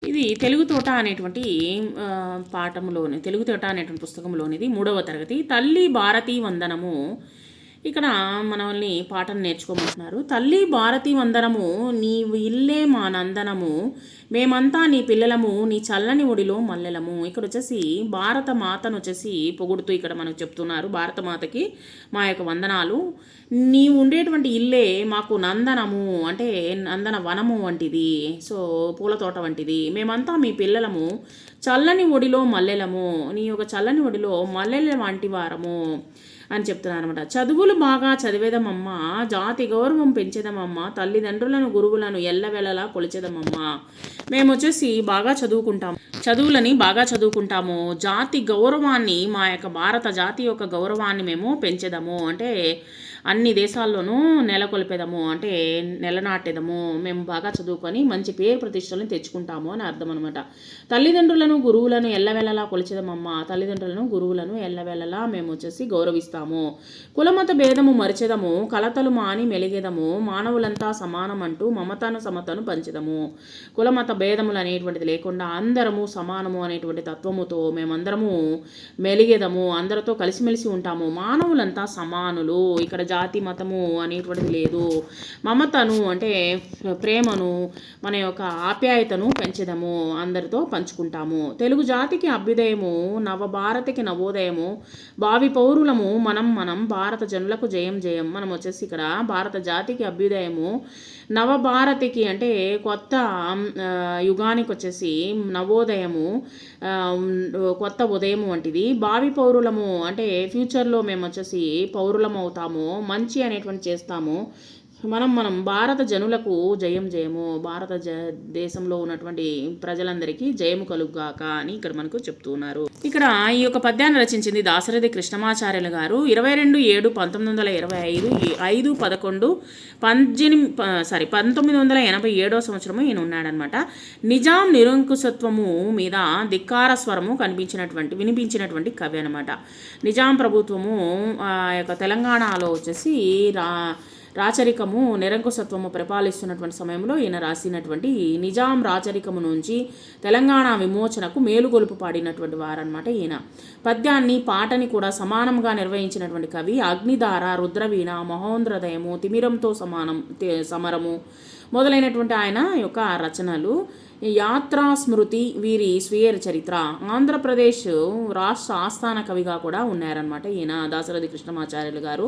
ఇది తెలుగు తోట అనేటువంటి పాఠంలోని తెలుగు తోట అనేటువంటి పుస్తకంలోనిది 3వ తరగతి తల్లి భారతీ వందనము. ఇక్కడ మనల్ని పాఠం నేర్చుకోమంటున్నారు. తల్లి భారతీ వందనము, నీవు ఇల్లే మా నందనము, మేమంతా నీ పిల్లలము, నీ చల్లని ఒడిలో మల్లెలము. ఇక్కడ వచ్చేసి భారత మాతను వచ్చేసి పొగుడుతూ ఇక్కడ మనకు చెప్తున్నారు. భారత మాతకి మా యొక్క వందనాలు. నీవు ఉండేటువంటి ఇల్లే మాకు నందనము, అంటే నందన వనము వంటిది, సో పూల తోట వంటిది. మేమంతా మీ పిల్లలము, చల్లని ఒడిలో మల్లెలము, నీ యొక్క చల్లని ఒడిలో మల్లెల వంటి వారము అని చెప్తున్నాను అనమాట. చదువులు బాగా చదివేదమమ్మా, జాతి గౌరవం పెంచేదమమ్మా, తల్లిదండ్రులను గురువులను ఎల్లవెల్లలా కొలిచేదమమ్మా. మేము వచ్చేసి బాగా చదువుకుంటాము, చదువులని బాగా చదువుకుంటాము, జాతి గౌరవాన్ని, మా యొక్క భారత జాతి యొక్క గౌరవాన్ని మేము పెంచేదము, అంటే అన్ని దేశాల్లోనూ నెలకొల్పేదము, అంటే నెలనాటేదము. మేము బాగా చదువుకొని మంచి పేరు ప్రతిష్టలను తెచ్చుకుంటాము అని అర్థం అనమాట. తల్లిదండ్రులను గురువులను ఎల్లవెల్లలా కొలిచేదమమ్మా, తల్లిదండ్రులను గురువులను ఎల్లవెల్లలా మేము వచ్చేసి గౌరవిస్తాము. కులమత భేదము మరిచెదము, కలతలు మాని మెలిగేదము, మానవులంతా సమానం అంటూ మమతను సమతను పంచెదము. కులమత భేదములు అనేటువంటిది లేకుండా అందరము సమానము అనేటువంటి తత్వముతో మేమందరము మెలిగేదము, అందరితో కలిసిమెలిసి ఉంటాము. మానవులంతా సమానులు, ఇక్కడ జాతి మతము అనేటువంటిది లేదు. మమతను అంటే ప్రేమను, మన యొక్క ఆప్యాయతను పెంచేదము, అందరితో పంచుకుంటాము. తెలుగు జాతికి అభ్యుదయము, నవభారతికి నవోదయము, భావి పౌరులము మనం భారత జనులకు జయం జయం. మనం వచ్చేసి ఇక్కడ భారత జాతికి అభ్యుదయము, నవభారతికి అంటే కొత్త యుగానికి వచ్చేసి నవోదయము, కొత్త ఉదయము వంటిది. భావి పౌరులము అంటే ఫ్యూచర్లో మేము వచ్చేసి పౌరులం అవుతాము, మంచి అనేటువంటి చేస్తాము. మనం భారత జనులకు జయం జయము, భారత దేశంలో ఉన్నటువంటి ప్రజలందరికీ జయము కలుగుగాక అని ఇక్కడ మనకు చెప్తున్నారు. ఇక్కడ ఈ యొక్క పద్యాన్ని రచించింది దాశరథి కృష్ణమాచార్యులు గారు. 22/7/1925 5/11/1987 సంవత్సరము ఈయన ఉన్నాడనమాట. నిజాం నిరంకుశత్వము మీద ధిక్కార స్వరము వినిపించినటువంటి కవి అనమాట. నిజాం ప్రభుత్వము యొక్క తెలంగాణలో వచ్చేసి రాచరికము, నిరంకుశత్వము పరిపాలిస్తున్నటువంటి సమయంలో ఈయన రాసినటువంటి నిజాం రాచరికము నుంచి తెలంగాణ విమోచనకు మేలుగొలుపు పాడినటువంటి వారనమాట ఈయన. పద్యాన్ని పాటని కూడా సమానంగా నిర్వహించినటువంటి కవి. అగ్నిధార, రుద్రవీణ, మహోంద్రదయము, తిమిరంతో సమరము మొదలైనటువంటి ఆయన యొక్క రచనలు. యాత్రా స్మృతి వీరి స్వీయ చరిత్ర. ఆంధ్రప్రదేశ్ రాష్ట్ర ఆస్థాన కవిగా కూడా ఉన్నారనమాట ఈయన దాశరథి కృష్ణమాచార్యులు గారు.